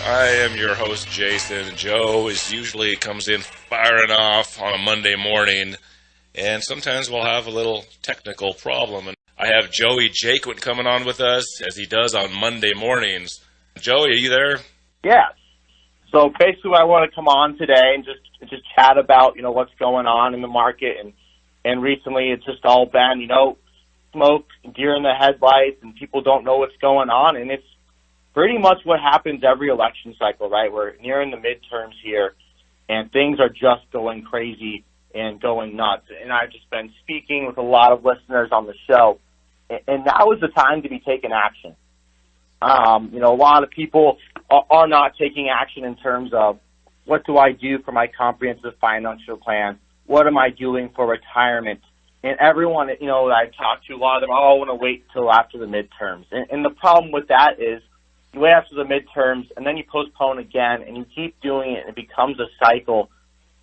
I am your host, Jason. Joe usually comes in firing off on a Monday morning, and sometimes we'll have a little technical problem. And I have Joey Jaquint coming on with us, as he does on Monday mornings. Joey, are you there? Yeah. So basically, I want to come on today and just chat about what's going on in the market, and recently it's just all been smoke, deer in the headlights, and people don't know what's going on, and it's pretty much what happens every election cycle, right? We're nearing the midterms here, and things are just going crazy and going nuts. And I've just been speaking with a lot of listeners on the show, and now is the time to be taking action. A lot of people are not taking action in terms of what do I do for my comprehensive financial plan? What am I doing for retirement? And everyone, that I talk to, a lot of them, I want to wait till after the midterms. And the problem with that is you wait after the midterms, and then you postpone again, and you keep doing it, and it becomes a cycle.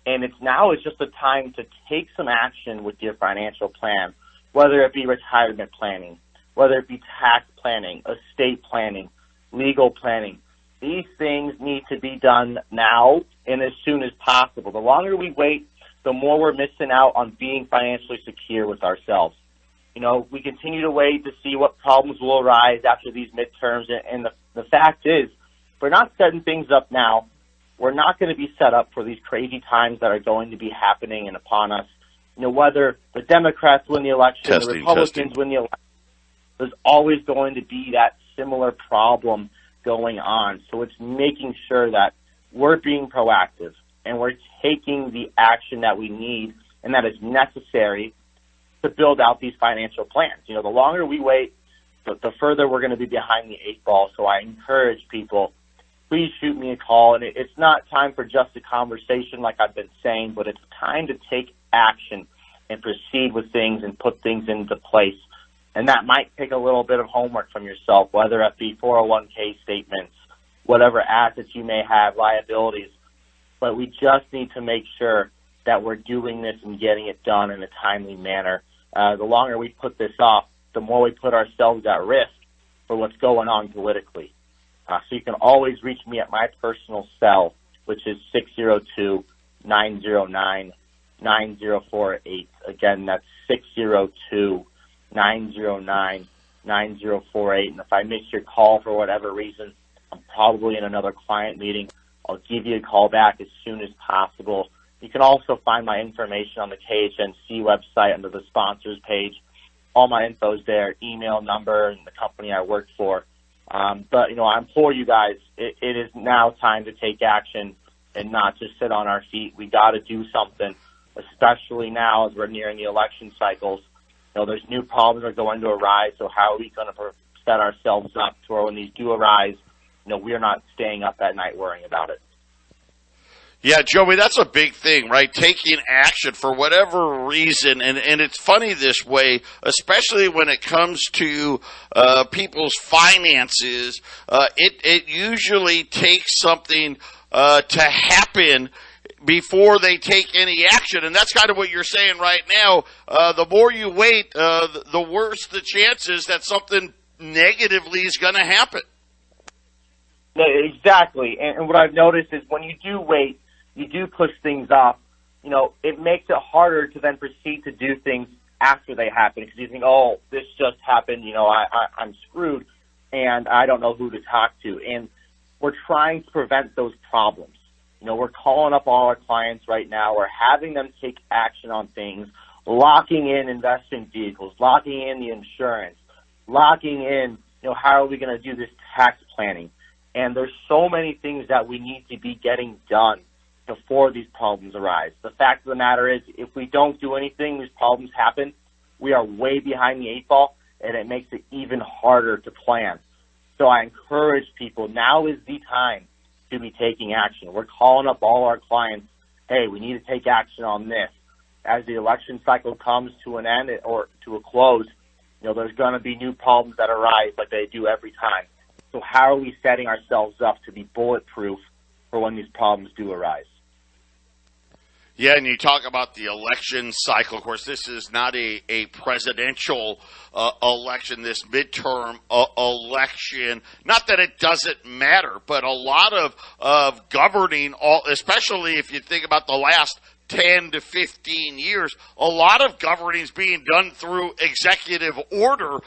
And it's just a time to take some action with your financial plan, whether it be retirement planning, whether it be tax planning, estate planning, legal planning. These things need to be done now and as soon as possible. The longer we wait, the more we're missing out on being financially secure with ourselves. We continue to wait to see what problems will arise after these midterms, and the fact is, if we're not setting things up now, we're not going to be set up for these crazy times that are going to be happening and upon us. Whether the Democrats win the election, the Republicans win the election, there's always going to be that similar problem going on. So it's making sure that we're being proactive and we're taking the action that we need and that is necessary to build out these financial plans. The longer we wait, the further we're going to be behind the eight ball. So I encourage people, please shoot me a call. And it's not time for just a conversation like I've been saying, but it's time to take action and proceed with things and put things into place. And that might take a little bit of homework from yourself, whether it be 401k statements, whatever assets you may have, liabilities. But we just need to make sure that we're doing this and getting it done in a timely manner. The longer we put this off, the more we put ourselves at risk for what's going on politically. So you can always reach me at my personal cell, which is 602-909-9048. Again, that's 602-909-9048. And if I miss your call for whatever reason, I'm probably in another client meeting. I'll give you a call back as soon as possible. You can also find my information on the KHNC website under the sponsors page. All my info's there, email, number, and the company I work for. But I implore you guys, it is now time to take action and not just sit on our feet. We got to do something, especially now as we're nearing the election cycles. There's new problems that are going to arise, so how are we going to set ourselves up to where when these do arise, we're not staying up at night worrying about it. Yeah, Joey, that's a big thing, right? Taking action for whatever reason. And it's funny this way, especially when it comes to people's finances. It usually takes something to happen before they take any action. And that's kind of what you're saying right now. The more you wait, the worse the chances that something negatively is going to happen. Exactly. And what I've noticed is when you do wait, you do push things off, it makes it harder to then proceed to do things after they happen because you think, oh, this just happened, I'm screwed, and I don't know who to talk to. And we're trying to prevent those problems. We're calling up all our clients right now. We're having them take action on things, locking in investment vehicles, locking in the insurance, locking in, how are we going to do this tax planning. And there's so many things that we need to be getting done before these problems arise. The fact of the matter is, if we don't do anything, these problems happen. We are way behind the eight ball, and it makes it even harder to plan. So I encourage people, now is the time to be taking action. We're calling up all our clients, hey, we need to take action on this. As the election cycle comes to an end or to a close, there's going to be new problems that arise like they do every time. So how are we setting ourselves up to be bulletproof for when these problems do arise? Yeah, and you talk about the election cycle. Of course, this is not a presidential election, this midterm election. Not that it doesn't matter, but a lot of governing, especially if you think about the last 10 to 15 years, a lot of governing is being done through executive order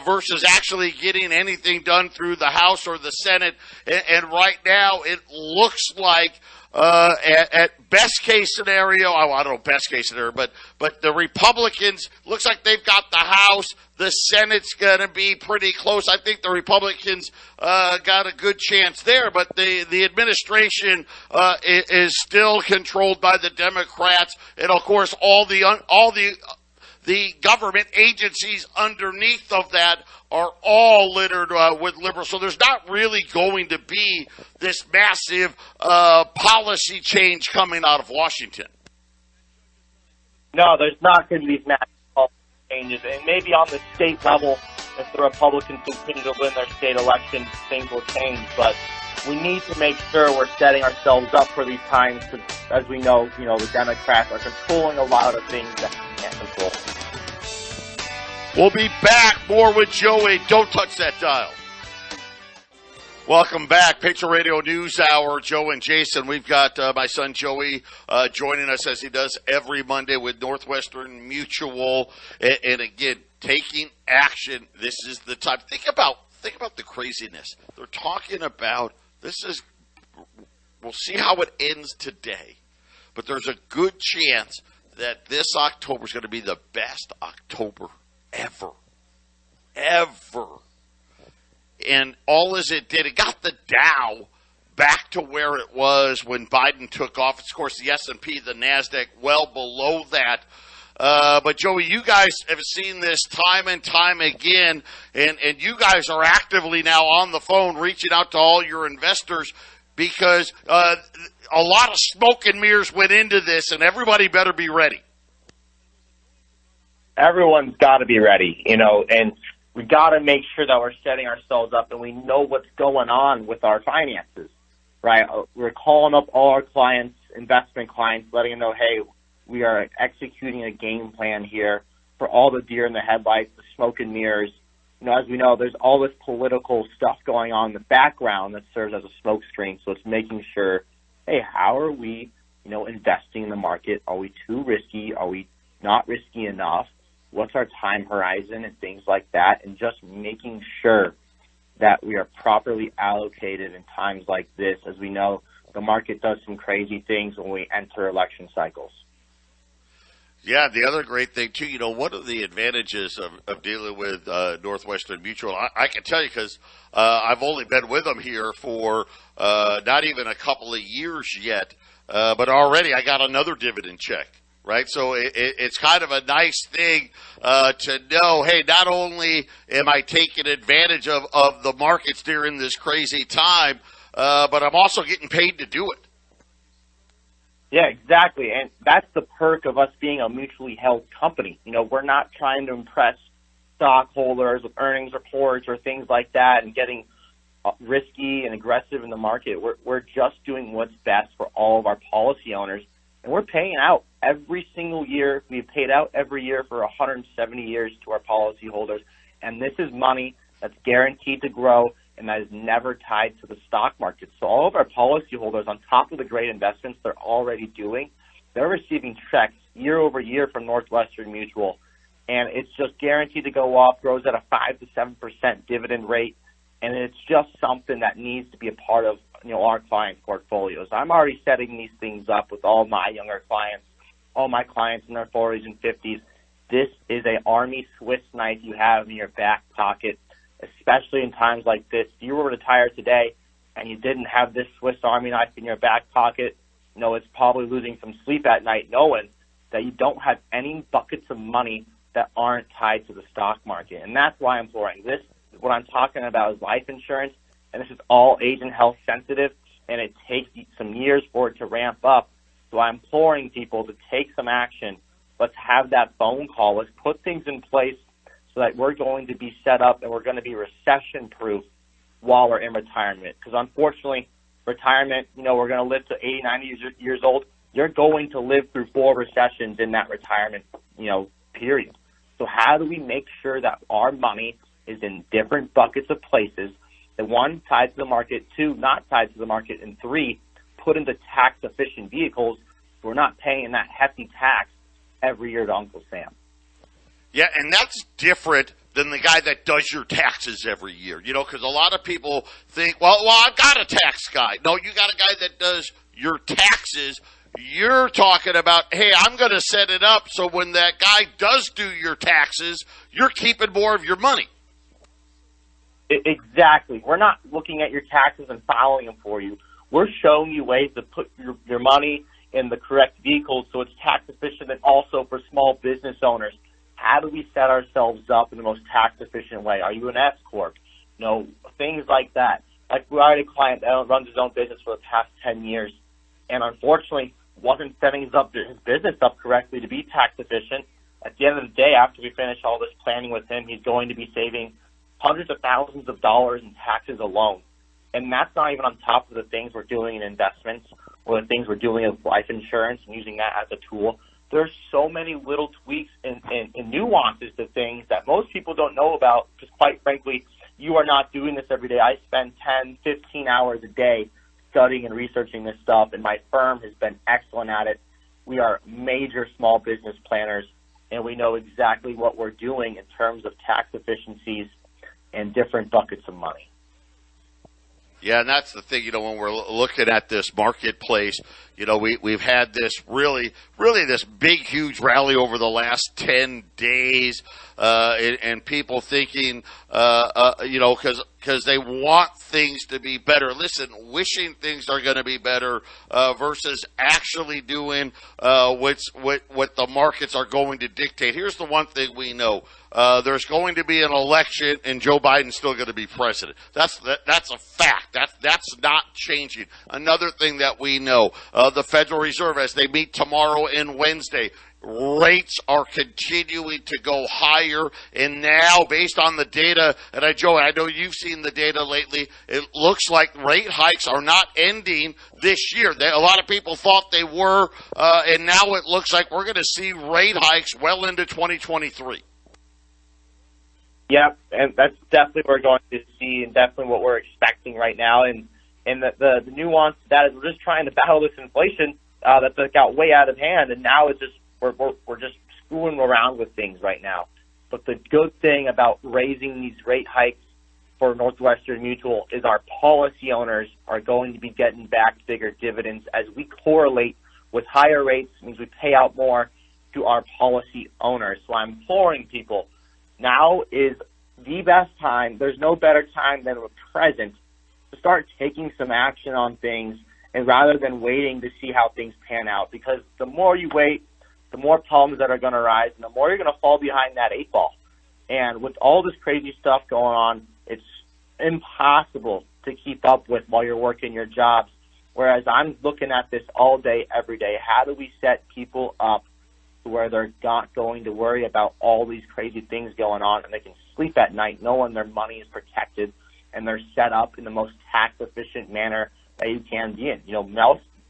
versus actually getting anything done through the House or the Senate. And right now, it looks like at best case scenario, I don't know best case scenario, but the Republicans, looks like they've got the House. The Senate's going to be pretty close. I think the Republicans got a good chance there, but the administration is still controlled by the Democrats, and of course all the government agencies underneath of that are all littered with liberals. So there's not really going to be this massive policy change coming out of Washington. No, there's not going to be these massive policy changes. And maybe on the state level, if the Republicans continue to win their state elections, things will change. But we need to make sure we're setting ourselves up for these times because, as we know, the Democrats are controlling a lot of things that we can't control. We'll be back. More with Joey. Don't touch that dial. Welcome back. Patriot Radio News Hour. Joe and Jason. We've got my son Joey joining us as he does every Monday with Northwestern Mutual. And again, taking action. This is the time. Think about the craziness. They're talking about this is. We'll see how it ends today. But there's a good chance that this October is going to be the best October ever. And all as it did, it got the Dow back to where it was when Biden took office. Of course, the S&P, the NASDAQ, well below that. But Joey, you guys have seen this time and time again, and you guys are actively now on the phone reaching out to all your investors because a lot of smoke and mirrors went into this, and everybody better be ready. Everyone's got to be ready, and we got to make sure that we're setting ourselves up and we know what's going on with our finances, right? We're calling up all our clients, investment clients, letting them know, hey, we are executing a game plan here for all the deer in the headlights, the smoke and mirrors. As we know, there's all this political stuff going on in the background that serves as a smoke screen. So it's making sure, hey, how are we, investing in the market? Are we too risky? Are we not risky enough? What's our time horizon and things like that, and just making sure that we are properly allocated in times like this. As we know, the market does some crazy things when we enter election cycles. Yeah, the other great thing, too, what are the advantages of dealing with Northwestern Mutual? I can tell you because I've only been with them here for not even a couple of years yet, but already I got another dividend check. Right, so it's kind of a nice thing to know, hey, not only am I taking advantage of the markets during this crazy time, but I'm also getting paid to do it. Yeah, exactly, and that's the perk of us being a mutually held company. We're not trying to impress stockholders with earnings reports or things like that and getting risky and aggressive in the market. We're just doing what's best for all of our policy owners. And we're paying out every single year. We've paid out every year for 170 years to our policyholders. And this is money that's guaranteed to grow and that is never tied to the stock market. So all of our policyholders, on top of the great investments they're already doing, they're receiving checks year over year from Northwestern Mutual. And it's just guaranteed to go up, grows at a 5 to 7% dividend rate. And it's just something that needs to be a part of our clients' portfolios. I'm already setting these things up with all my younger clients, all my clients in their 40s and 50s. This is an Army Swiss knife you have in your back pocket, especially in times like this. If you were retired today and you didn't have this Swiss Army knife in your back pocket, it's probably losing some sleep at night knowing that you don't have any buckets of money that aren't tied to the stock market. And that's why I'm imploring this. What I'm talking about is life insurance, and this is all age and health sensitive, and it takes some years for it to ramp up. So I'm imploring people to take some action. Let's have that phone call. Let's put things in place so that we're going to be set up and we're going to be recession-proof while we're in retirement. Because unfortunately, retirement, we're going to live to 80, 90 years old. you're going to live through 4 recessions in that retirement, period. So how do we make sure that our money is in different buckets of places, that 1, tied to the market, 2, not tied to the market, and 3, put into tax-efficient vehicles so we're not paying that hefty tax every year to Uncle Sam? Yeah, and that's different than the guy that does your taxes every year, because a lot of people think, well, I've got a tax guy. No, you got a guy that does your taxes. You're talking about, hey, I'm going to set it up so when that guy does do your taxes, you're keeping more of your money. Exactly. We're not looking at your taxes and filing them for you. We're showing you ways to put your money in the correct vehicles so it's tax efficient, and also for small business owners. How do we set ourselves up in the most tax efficient way? Are you an S Corp? Things like that. Like, we had a client that runs his own business for the past 10 years, and unfortunately wasn't setting his business up correctly to be tax efficient. At the end of the day, after we finish all this planning with him, he's going to be saving hundreds of thousands of dollars in taxes alone. And that's not even on top of the things we're doing in investments or the things we're doing with life insurance and using that as a tool. There's so many little tweaks and nuances to things that most people don't know about, because quite frankly, you are not doing this every day. I spend 10, 15 hours a day studying and researching this stuff, and my firm has been excellent at it. We are major small business planners, and we know exactly what we're doing in terms of tax efficiencies and different buckets of money. Yeah, and that's the thing, when we're looking at this marketplace, we've had this really this big, huge rally over the last 10 days, and people thinking, because they want things to be better. Listen, wishing things are going to be better versus actually doing what the markets are going to dictate. Here's the one thing we know. There's going to be an election, and Joe Biden's still going to be president. That's a fact. That's not changing. Another thing that we know, the Federal Reserve, as they meet tomorrow and Wednesday, rates are continuing to go higher, and now, based on the data, and Joe, I know you've seen the data lately, it looks like rate hikes are not ending this year. A lot of people thought they were, and now it looks like we're going to see rate hikes well into 2023. Yep, and that's definitely what we're going to see, and definitely what we're expecting right now. And the nuance to that is we're just trying to battle this inflation that got way out of hand, and now it's just we're just screwing around with things right now. But the good thing about raising these rate hikes for Northwestern Mutual is our policy owners are going to be getting back bigger dividends as we correlate with higher rates. Means we pay out more to our policy owners. So I'm imploring people, now is the best time. There's no better time than the present to start taking some action on things, and rather than waiting to see how things pan out. Because the more you wait, the more problems that are going to arise, and the more you're going to fall behind that 8 ball. And with all this crazy stuff going on, it's impossible to keep up with while you're working your jobs. Whereas I'm looking at this all day, every day. How do we set people up to where they're not going to worry about all these crazy things going on, and they can sleep at night knowing their money is protected and they're set up in the most tax-efficient manner that you can be in?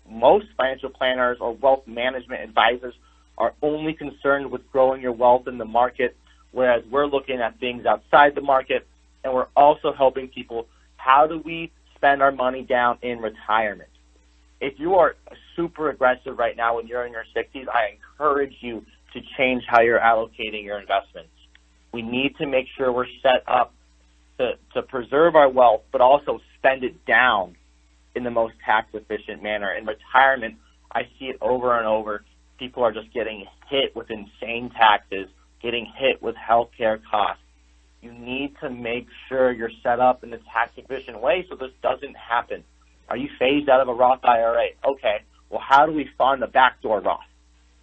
Most financial planners or wealth management advisors are only concerned with growing your wealth in the market, whereas we're looking at things outside the market, and we're also helping people, how do we spend our money down in retirement? If you are super aggressive right now when you're in your 60s, I encourage you to change how you're allocating your investments. We need to make sure we're set up to preserve our wealth, but also spend it down in the most tax-efficient manner. In retirement, I see it over and over. People are just getting hit with insane taxes, getting hit with healthcare costs. You need to make sure you're set up in a tax-efficient way so this doesn't happen. Are you phased out of a Roth IRA? Okay, well, how do we fund a backdoor Roth?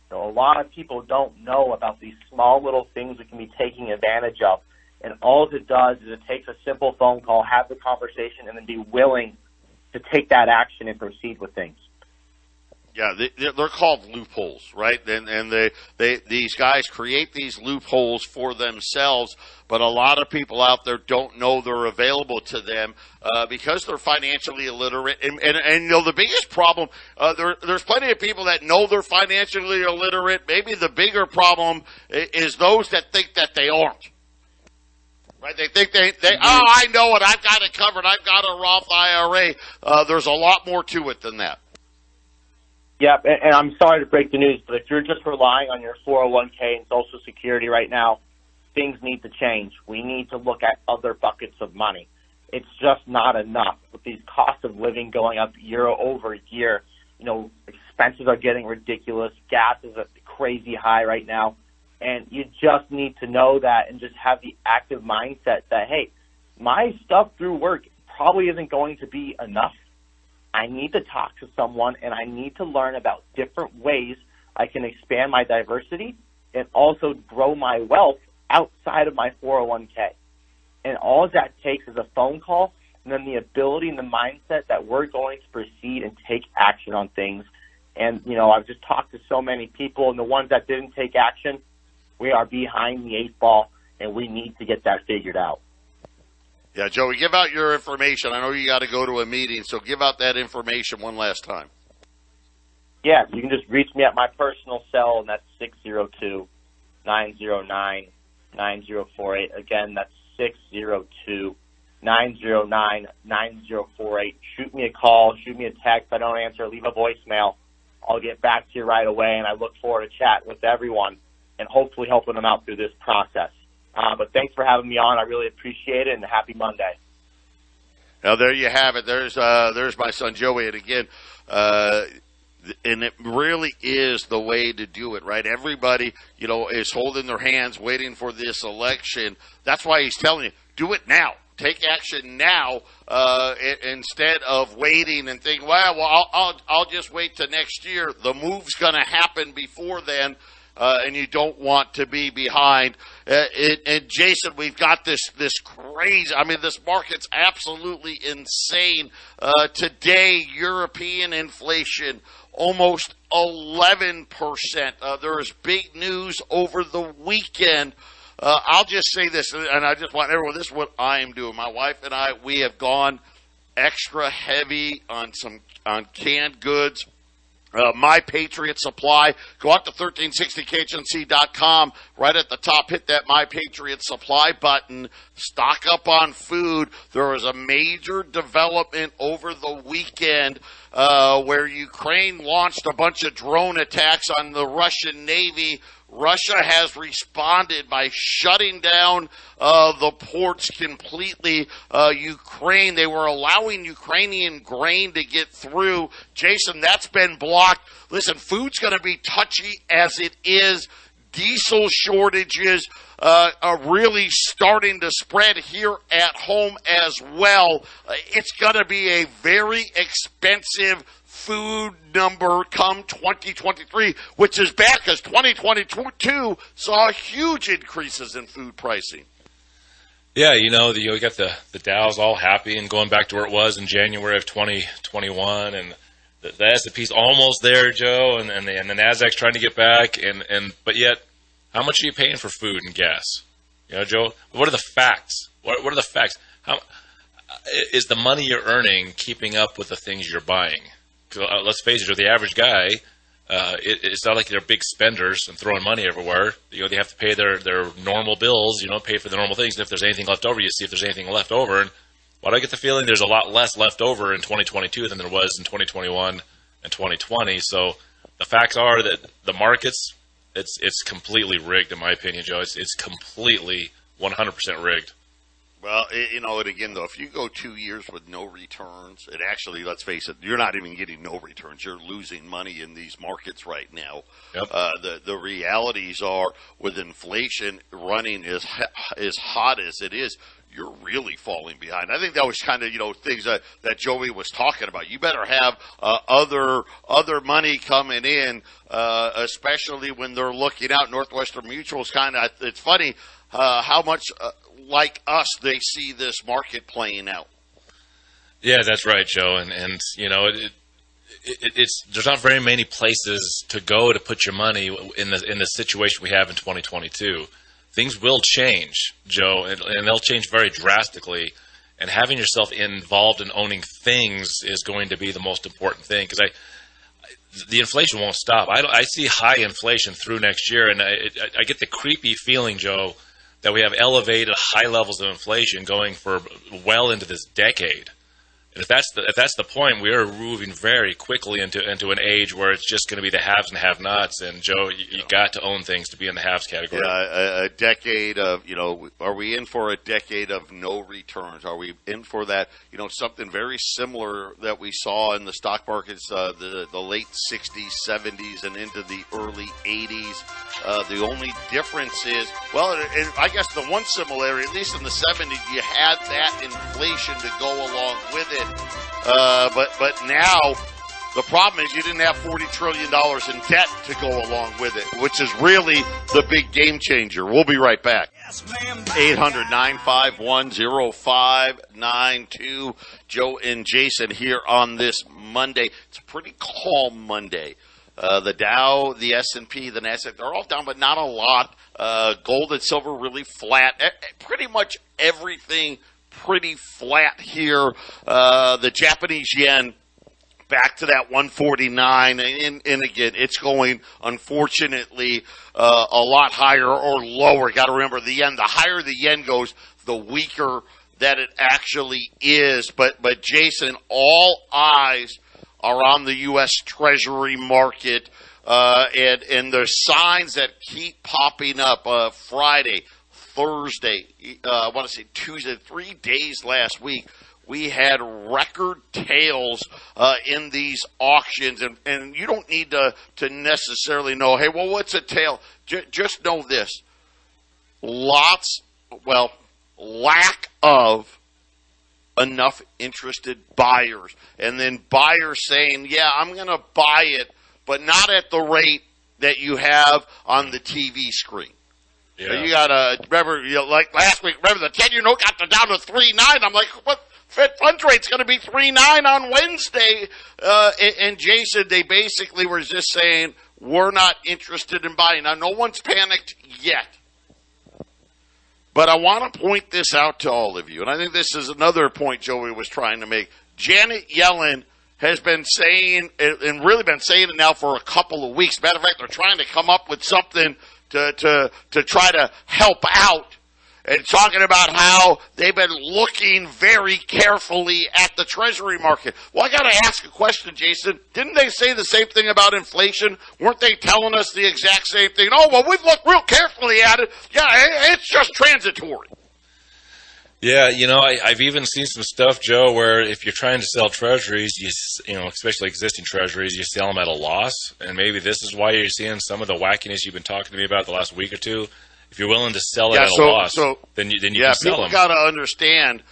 A lot of people don't know about these small little things we can be taking advantage of. And all it does is it takes a simple phone call, have the conversation, and then be willing to take that action and proceed with things. Yeah, they're called loopholes, right? And these guys create these loopholes for themselves, but a lot of people out there don't know they're available to them because they're financially illiterate. And you know, the biggest problem, there's plenty of people that know they're financially illiterate. Maybe the bigger problem is those that think that they aren't. Right? They think I know it, I've got it covered, I've got a Roth IRA. There's a lot more to it than that. Yep, and I'm sorry to break the news, but if you're just relying on your 401k and Social Security right now, things need to change. We need to look at other buckets of money. It's just not enough. With these costs of living going up year over year, you know, expenses are getting ridiculous. Gas is at a crazy high right now. And you just need to know that and just have the active mindset that, hey, my stuff through work probably isn't going to be enough. I need to talk to someone, and I need to learn about different ways I can expand my diversity and also grow my wealth outside of my 401k. And all that takes is a phone call and then the ability and the mindset that we're going to proceed and take action on things. And, you know, I've just talked to so many people, and the ones that didn't take action, we are behind the 8 ball, and we need to get that figured out. Yeah, Joey, give out your information. I know you got to go to a meeting, so give out that information one last time. Yeah, you can just reach me at my personal cell, and that's 602-909-9048. Again, that's 602-909-9048. Shoot me a call, shoot me a text. If I don't answer, leave a voicemail. I'll get back to you right away, and I look forward to chatting with everyone and hopefully helping them out through this process. But thanks for having me on. I really appreciate it, and happy Monday. Now, there you have it. There's my son Joey, and again, and it really is the way to do it, right? Everybody, you know, is holding their hands, waiting for this election. That's why he's telling you, do it now. Take action now instead of waiting and thinking, well, I'll just wait till next year. The move's going to happen before then. And you don't want to be behind. And Jason, we've got this crazy. I mean, this market's absolutely insane. Today, European inflation almost 11%. There is big news over the weekend. I'll just say this, and I just want everyone. This is what I am doing. My wife and I, we have gone extra heavy on canned goods. My Patriot Supply. Go out to 1360khnc.com. Right at the top, hit that My Patriot Supply button. Stock up on food. There was a major development over the weekend where Ukraine launched a bunch of drone attacks on the Russian Navy. Russia has responded by shutting down the ports completely. Ukraine, they were allowing Ukrainian grain to get through. Jason, that's been blocked. Listen, food's going to be touchy as it is. Diesel shortages are really starting to spread here at home as well. It's going to be a very expensive food number come 2023, which is bad because 2022 saw huge increases in food pricing. Yeah, you know, you got the Dow's all happy and going back to where it was in January of 2021, and the S&P's almost there, Joe, and the Nasdaq's trying to get back, but yet, how much are you paying for food and gas? You know, Joe, what are the facts? What are the facts? How is the money you're earning keeping up with the things you're buying? Let's face it, the average guy, it's not like they're big spenders and throwing money everywhere. You know, they have to pay their normal bills, you know, pay for the normal things. And if there's anything left over, you see if there's anything left over. And why do I get the feeling there's a lot less left over in 2022 than there was in 2021 and 2020? So the facts are that the markets, it's completely rigged, in my opinion, Joe. It's completely 100% rigged. Well, you know, and again, though, if you go 2 years with no returns, it actually, let's face it, you're not even getting no returns. You're losing money in these markets right now. Yep. The realities are, with inflation running as hot as it is, you're really falling behind. I think that was kind of, you know, things that Joey was talking about. You better have other money coming in, especially when they're looking out. Northwestern Mutual's kind of, it's funny how much like us they see this market playing out. Yeah, that's right, Joe. And you know, there's not very many places to go to put your money in the situation we have in 2022. Things will change, Joe, and they'll change very drastically. And having yourself involved in owning things is going to be the most important thing, because the inflation won't stop. I see high inflation through next year, and I get the creepy feeling, Joe, that we have elevated high levels of inflation going for well into this decade. And if that's the point, we are moving very quickly into an age where it's just going to be the haves and have-nots. And Joe, you got to own things to be in the haves category. Yeah, a decade of, are we in for a decade of no returns? Are we in for that, something very similar that we saw in the stock markets, the late 60s, 70s, and into the early 80s? The only difference is, I guess the one similarity, at least in the 70s, you had that inflation to go along with it. But now the problem is you didn't have $40 trillion in debt to go along with it, which is really the big game changer. We'll be right back. 800-951-0592. Joe and Jason here on this Monday. It's a pretty calm Monday. The Dow, the S&P, the Nasdaq, they're all down, but not a lot. Gold and silver really flat. Pretty much everything pretty flat here. The Japanese yen back to that 149, and again, it's going, unfortunately, a lot higher or lower. Got to remember, the higher the yen goes, the weaker that it actually is. But Jason, all eyes are on the U.S. Treasury market, and there's signs that keep popping up. Friday, Thursday, I want to say Tuesday, 3 days last week, we had record tails in these auctions. And you don't need to necessarily know, hey, well, what's a tail? Just know this. Lack of enough interested buyers. And then buyers saying, yeah, I'm going to buy it, but not at the rate that you have on the TV screen. Yeah. You got to remember, like last week, remember the 10-year note got down to 3.9. I'm like, what? Fed funds rate's going to be 3.9 on Wednesday. And Jason, they basically were just saying, we're not interested in buying. Now, no one's panicked yet. But I want to point this out to all of you. And I think this is another point Joey was trying to make. Janet Yellen has been saying, and really been saying it now for a couple of weeks. Matter of fact, they're trying to come up with something to try to help out, and talking about how they've been looking very carefully at the Treasury market. Well, I got to ask a question, Jason. Didn't they say the same thing about inflation? Weren't they telling us the exact same thing? Oh, well, we've looked real carefully at it. Yeah, it's just transitory. Yeah, I've even seen some stuff, Joe, where if you're trying to sell treasuries, especially existing treasuries, you sell them at a loss. And maybe this is why you're seeing some of the wackiness you've been talking to me about the last week or two. If you're willing to sell it at a loss, then you can sell them. People got to understand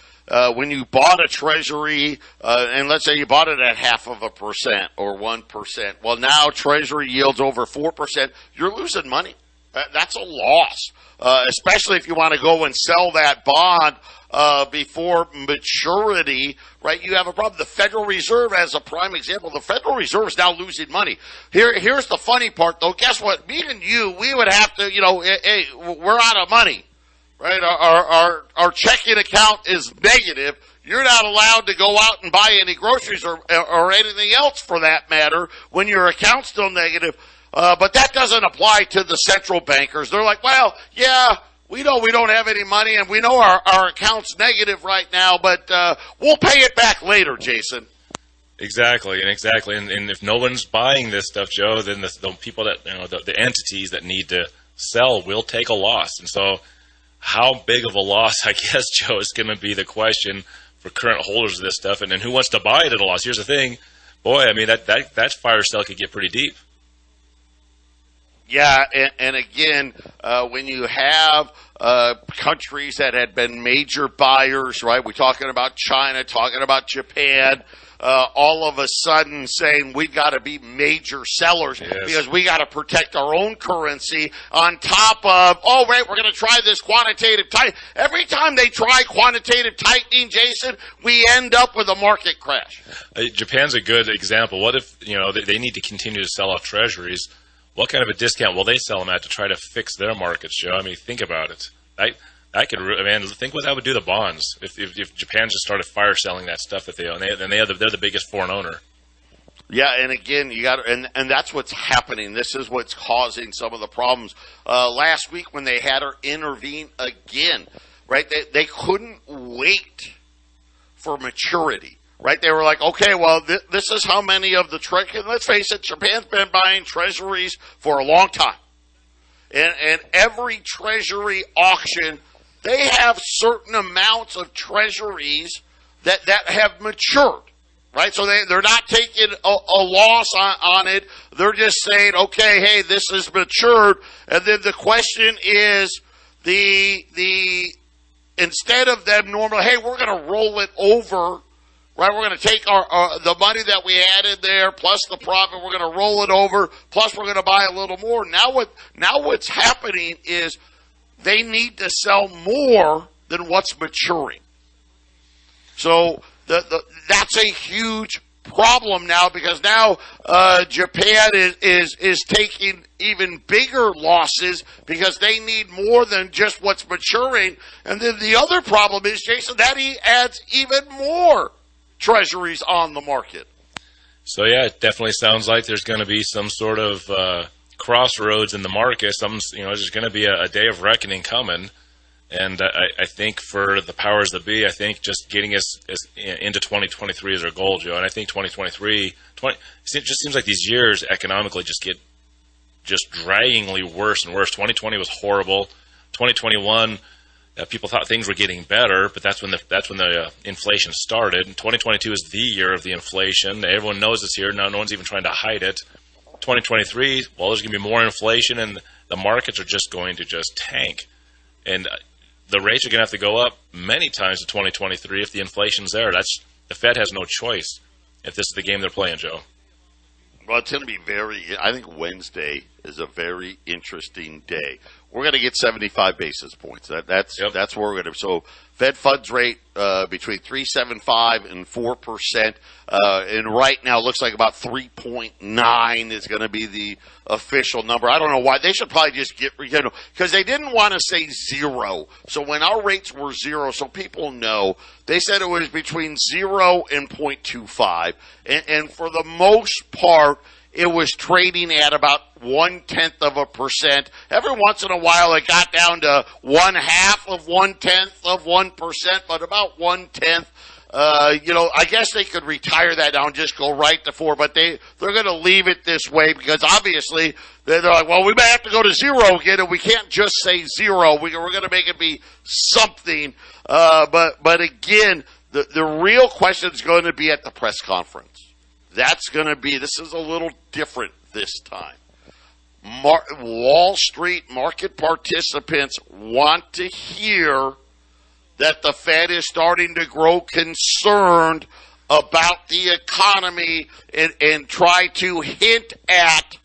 when you bought a treasury, and let's say you bought it at 0.5% or 1%. Well, now treasury yields over 4%. You're losing money. That's a loss, especially if you want to go and sell that bond before maturity, right? You have a problem. The Federal Reserve, as a prime example, the Federal Reserve is now losing money. Here's the funny part, though. Guess what? Me and you, we would have to, hey, we're out of money, right? Our checking account is negative. You're not allowed to go out and buy any groceries or anything else for that matter when your account's still negative. But that doesn't apply to the central bankers. They're like, well, yeah, we know we don't have any money, and we know our account's negative right now, but we'll pay it back later, Jason. Exactly. And if no one's buying this stuff, Joe, then the people that, the entities that need to sell will take a loss. And so how big of a loss, I guess, Joe, is going to be the question for current holders of this stuff. And then who wants to buy it at a loss? Here's the thing. Boy, I mean, that fire sale could get pretty deep. Yeah, and again, when you have countries that had been major buyers, right? We're talking about China, talking about Japan, all of a sudden saying we've got to be major sellers because we got to protect our own currency on top of, oh, wait, we're going to try this quantitative tightening. Every time they try quantitative tightening, Jason, we end up with a market crash. Japan's a good example. What if, they need to continue to sell off treasuries? What kind of a discount will they sell them at to try to fix their markets, Joe? I mean, think about it. Think what that would do to bonds if Japan just started fire selling that stuff that they own. They're the biggest foreign owner. Yeah, and again, you got and that's what's happening. This is what's causing some of the problems. Last week when they had her intervene again, right? They couldn't wait for maturity. Right, they were like, okay, well, this is how many of the let's face it, Japan's been buying treasuries for a long time. And every treasury auction, they have certain amounts of treasuries that have matured. Right, so they're not taking a loss on it. They're just saying, okay, hey, this has matured. And then the question is, instead of them normally, hey, we're going to roll it over. Right, we're going to take the money that we added there plus the profit. We're going to roll it over. Plus, we're going to buy a little more. Now what's happening is they need to sell more than what's maturing. So that's a huge problem now because now Japan is taking even bigger losses because they need more than just what's maturing. And then the other problem is, Jason, that he adds even more treasuries on the market. So yeah, it definitely sounds like there's going to be some sort of crossroads in the market. There's going to be a day of reckoning coming, and I think for the powers that be, I think just getting us into 2023 is our goal, Joe. And I think 2023, it just seems like these years economically just get draggingly worse and worse. 2020 was horrible. 2021. People thought things were getting better, but that's when the inflation started. And 2022 is the year of the inflation. Everyone knows it's here now. No one's even trying to hide it. 2023, well, there's going to be more inflation, and the markets are just going to tank. And the rates are going to have to go up many times in 2023 if the inflation's there. The Fed has no choice if this is the game they're playing, Joe. Well, it's going to be I think Wednesday is a very interesting day. We're going to get 75 basis points. That's where we're going to. So Fed funds rate between 3.75 and 4%, and right now it looks like about 3.9 is going to be the official number. I don't know why they should probably just get because they didn't want to say zero. So when our rates were zero, so people know, they said it was between 0 and 0.25, and for the most part, it was trading at about 0.1%. Every once in a while, it got down to 0.1%, but about 0.1. I guess they could retire that down, just go right to 4, but they're going to leave it this way because obviously they're like, well, we may have to go to zero again, and we can't just say zero. We're going to make it be something. But again, the real question is going to be at the press conference. This is a little different this time. Wall Street market participants want to hear that the Fed is starting to grow concerned about the economy and try to hint at,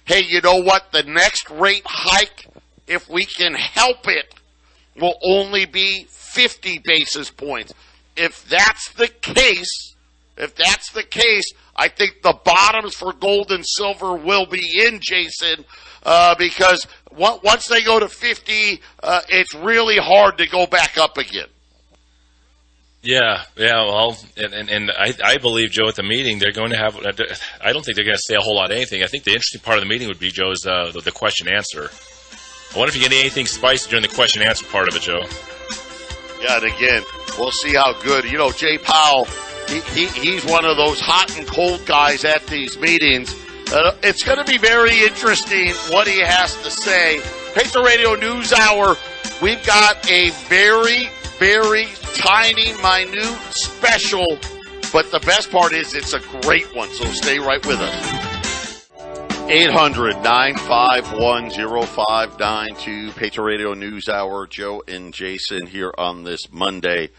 hey, you know what, the next rate hike, if we can help it, will only be 50 basis points. If that's the case, I think the bottoms for gold and silver will be in, Jason, because once they go to 50, it's really hard to go back up again. Yeah. Well, and I believe, Joe, at the meeting they're going to have. I don't think they're going to say a whole lot of anything. I think the interesting part of the meeting would be, Joe, is the question answer. I wonder if you get anything spicy during the question answer part of it, Joe. Yeah, and again, we'll see how good. Jay Powell. He's one of those hot and cold guys at these meetings. It's going to be very interesting what he has to say. Patriot Radio News Hour, we've got a very, very tiny, minute special, but the best part is it's a great one, so stay right with us. 800-951-0592, Patriot Radio News Hour. Joe and Jason here on this Monday,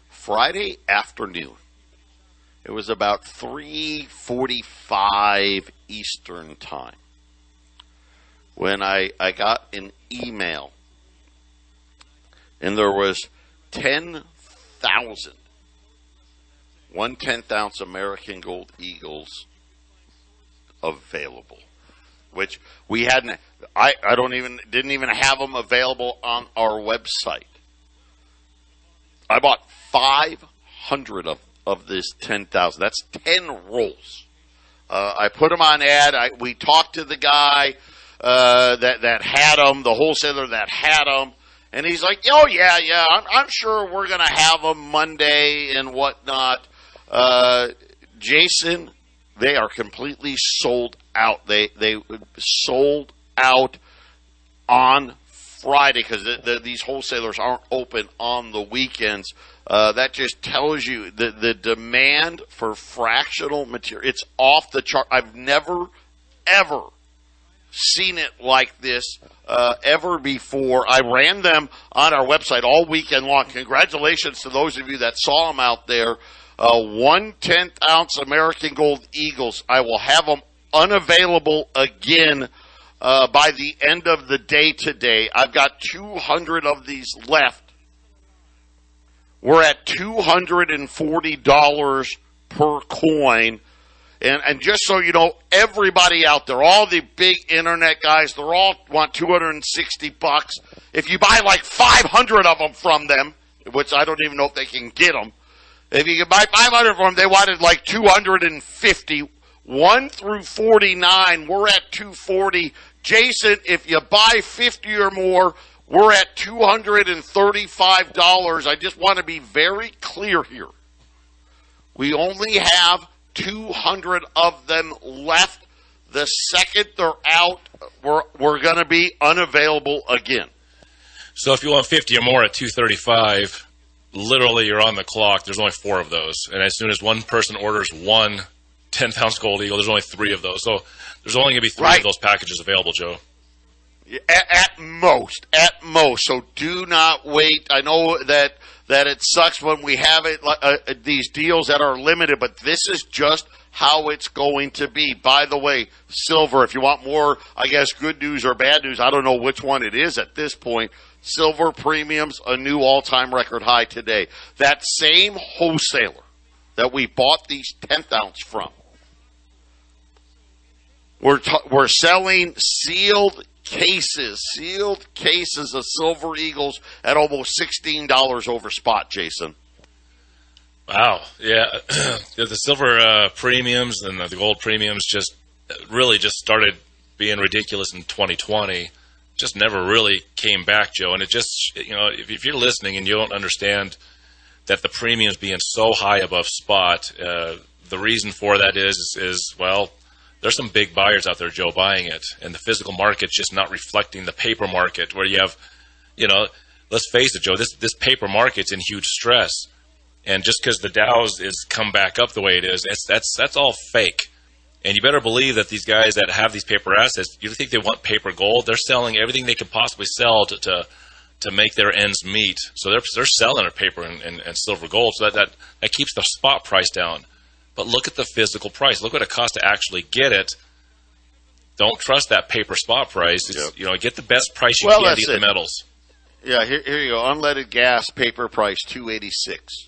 Friday afternoon. It was about 3:45 Eastern Time when I got an email, and there was 10,000 1/10-ounce American Gold Eagles available, which we hadn't. I didn't even have them available on our website. I bought 500 of this 10,000. That's 10 rolls. I put them on ad. We talked to the guy that had them, the wholesaler that had them, and he's like, "Oh yeah, I'm sure we're gonna have them Monday and whatnot." Jason, they are completely sold out. They sold out on Friday because these wholesalers aren't open on the weekends. That just tells you the demand for fractional material. It's off the chart. I've never, ever seen it like this ever before. I ran them on our website all weekend long. Congratulations to those of you that saw them out there. 1/10-ounce American Gold Eagles. I will have them unavailable again by the end of the day today. I've got 200 of these left. We're at $240 per coin. And just so you know, everybody out there, all the big internet guys, they all want $260. If you buy like 500 of them from them, which I don't even know if they can get them, if you can buy 500 from them, they wanted like 250. 1 through 49, we're at 240. Jason, if you buy 50 or more, we're at $235. I just want to be very clear here. We only have 200 of them left. The second they're out, we're going to be unavailable again. So if you want 50 or more at $235, literally you're on the clock. There's only 4 of those. And as soon as one person orders one 10-ounce Gold Eagle, there's only 3 of those. So there's only going to be 3 of those packages available, Joe. At most. So do not wait. I know that it sucks when we have it these deals that are limited, but this is just how it's going to be. By the way, silver, if you want more, I guess, good news or bad news, I don't know which one it is at this point. Silver premiums, a new all-time record high today. That same wholesaler that we bought these 10th-ounce from, we're selling sealed cases of Silver Eagles at almost $16 over spot, Jason. Wow. Yeah. The silver premiums and the gold premiums just started being ridiculous in 2020. Just never really came back, Joe. And it just, if you're listening and you don't understand that the premiums being so high above spot, the reason for that is well, there's some big buyers out there, Joe, buying it, and the physical market's just not reflecting the paper market, where you have, let's face it, Joe, this paper market's in huge stress, and just because the Dow's is come back up the way it is, that's all fake. And you better believe that these guys that have these paper assets, you think they want paper gold? They're selling everything they could possibly sell to make their ends meet. So they're selling their paper and silver gold, so that keeps the spot price down. But look at the physical price. Look what it costs to actually get it. Don't trust that paper spot price. Get the best price you can to get the metals. Yeah, here you go. Unleaded gas paper price $2.86.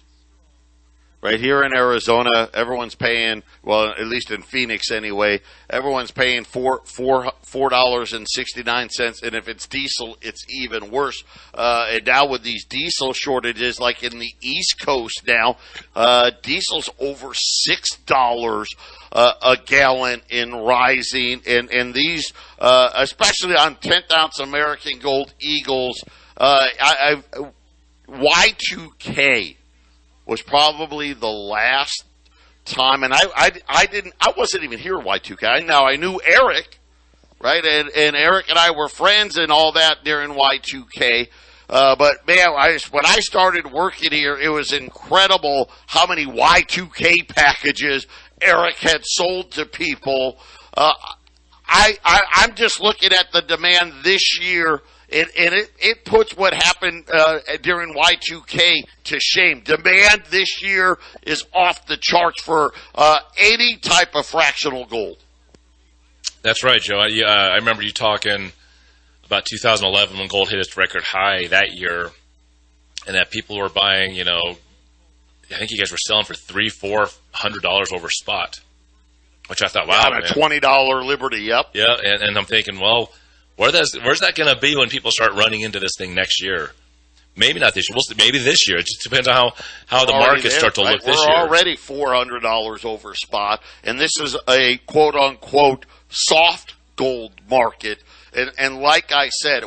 Right here in Arizona, everyone's paying, well, at least in Phoenix anyway, everyone's paying $4.69, and if it's diesel, it's even worse. And now with these diesel shortages, like in the East Coast now, diesel's over $6 a gallon in rising, and these, especially on 10th-ounce American Gold Eagles, Y2K was probably the last time, and I wasn't even here Y2K. Now I knew Eric, right, and Eric and I were friends and all that during Y2K. But man, when I started working here, it was incredible how many Y2K packages Eric had sold to people. I'm just looking at the demand this year, and it puts what happened during Y2K to shame. Demand this year is off the charts for any type of fractional gold. That's right, Joe. I remember you talking about 2011 when gold hit its record high that year, and that people were buying, I think you guys were selling for $300-$400 over spot, which I thought, wow, man. A $20 Liberty, yep. Yeah, and I'm thinking, well, where's that going to be when people start running into this thing next year? Maybe not this year. Maybe this year. It just depends on how the markets start to look this year. We're already $400 over spot, and this is a quote-unquote soft gold market. And like I said,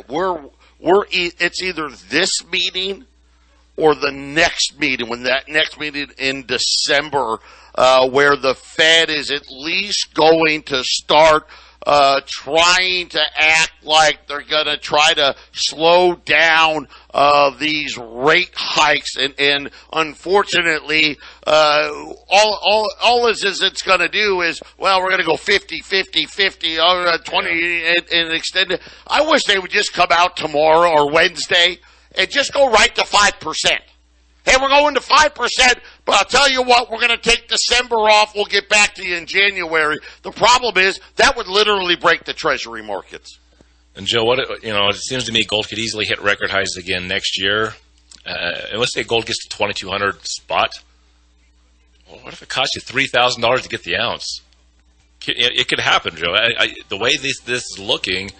it's either this meeting or the next meeting, when that next meeting in December, where the Fed is at least going to start trying to act like they're going to try to slow down these rate hikes, and unfortunately, all it's going to do is, well, we're going to go 50, 50, 50, 20, and extend it. I wish they would just come out tomorrow or Wednesday and just go right to 5%. Hey, we're going to 5%, but I'll tell you what, we're going to take December off. We'll get back to you in January. The problem is that would literally break the treasury markets. And Joe, it seems to me gold could easily hit record highs again next year. And let's say gold gets to 2,200 spot. Well, what if it costs you $3,000 to get the ounce? It could happen, Joe. The way this is looking,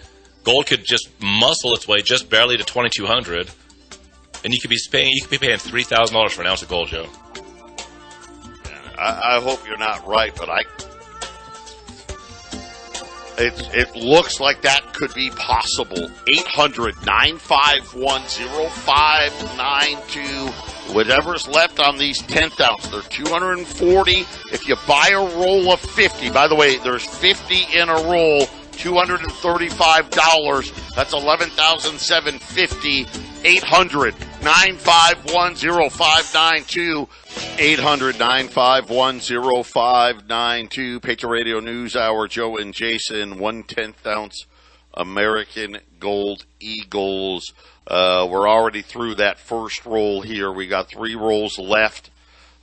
gold could just muscle its way just barely to 2,200. And you could be paying $3,000 for an ounce of gold, Joe. I hope you're not right, but it looks like that could be possible. 800-951-0592. Whatever's left on these 10th ounce, they're $240. If you buy a roll of 50, by the way, there's 50 in a roll, $235. That's $11,750. 800-951-0592. 800-951-0592. Patriot Radio News Hour. Joe and Jason, 1/10 ounce American Gold Eagles. We're already through that first roll here. We got 3 rolls left.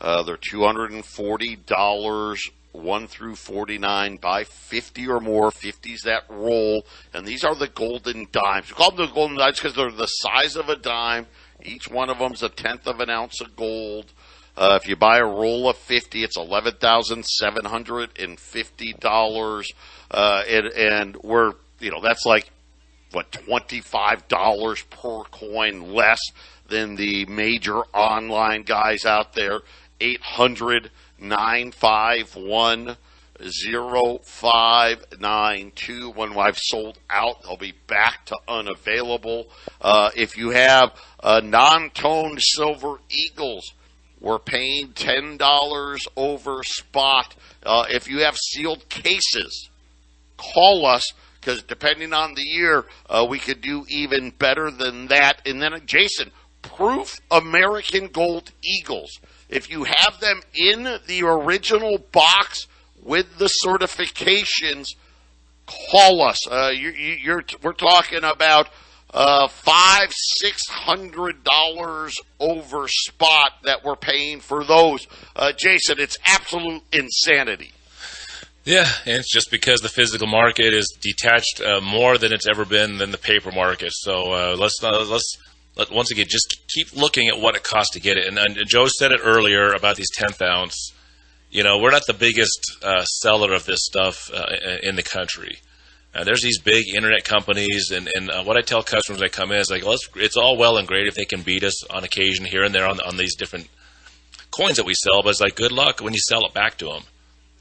They're $240. 1 through 49, buy 50 or more. 50's that roll. And these are the golden dimes. We call them the golden dimes because they're the size of a dime. Each one of them's 1/10 of an ounce of gold. If you buy a roll of 50, it's $11,750. And we're, that's like, $25 per coin less than the major online guys out there. 800-951-0592. When I've sold out, they'll be back to unavailable. If you have non-toned silver eagles, we're paying $10 over spot. If you have sealed cases, call us, because depending on the year, we could do even better than that. And then, Jason, proof American Gold Eagles. If you have them in the original box with the certifications, call us. We're talking about $500-$600 over spot that we're paying for those. Jason, it's absolute insanity. Yeah, and it's just because the physical market is detached more than it's ever been than the paper market. So let's once again, just keep looking at what it costs to get it. And Joe said it earlier about these 10th ounce. We're not the biggest seller of this stuff in the country. There's these big internet companies, and what I tell customers when they come in is like, it's all well and great if they can beat us on occasion here and there on these different coins that we sell, but it's like, good luck when you sell it back to them.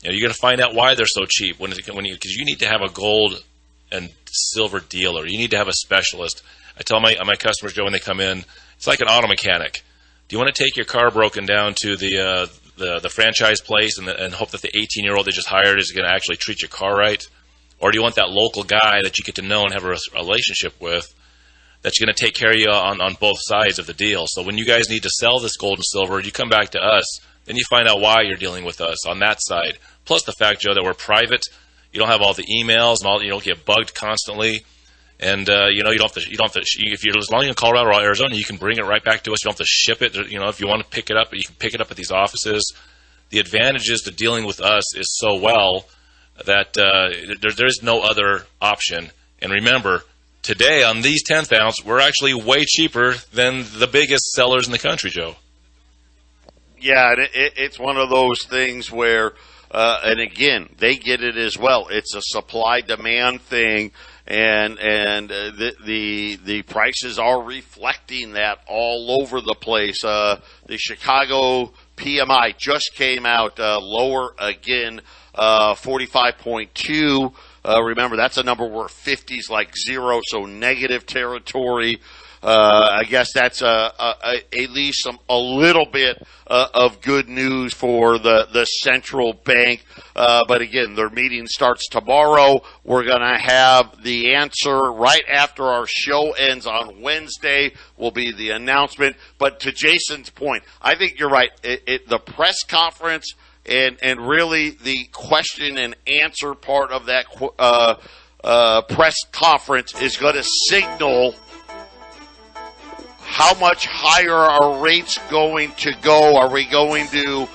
You're going to find out why they're so cheap because you need to have a gold and silver dealer. You need to have a specialist. I tell my customers, Joe, when they come in, it's like an auto mechanic. Do you want to take your car broken down to the franchise place and hope that the 18-year-old they just hired is going to actually treat your car right? Or do you want that local guy that you get to know and have a relationship with that's going to take care of you on both sides of the deal? So when you guys need to sell this gold and silver, you come back to us, then you find out why you're dealing with us on that side. Plus the fact, Joe, that we're private. You don't have all the emails and all. You don't get bugged constantly. And you don't have to. If you're as long as you're in Colorado or Arizona, you can bring it right back to us. You don't have to ship it. If you want to pick it up, you can pick it up at these offices. The advantages to dealing with us is so well that there's no other option. And remember, today on these 10th ounce, we're actually way cheaper than the biggest sellers in the country, Joe. Yeah, it's one of those things where, and again, they get it as well. It's a supply-demand thing. And the prices are reflecting that all over the place. The Chicago PMI just came out lower again, 45.2. Remember, that's a number where 50's like zero, so negative territory. I guess that's at least a little bit of good news for the central bank. But again, their meeting starts tomorrow. We're going to have the answer right after our show ends on Wednesday will be the announcement. But to Jason's point, I think you're right. The press conference and really the question and answer part of that press conference is going to signal how much higher are rates going to go? Are we going to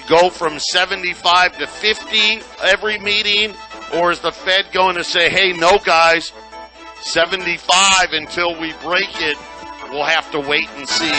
go from 75 to 50 every meeting? Or is the Fed going to say, hey, no, guys, 75 until we break it? We'll have to wait and see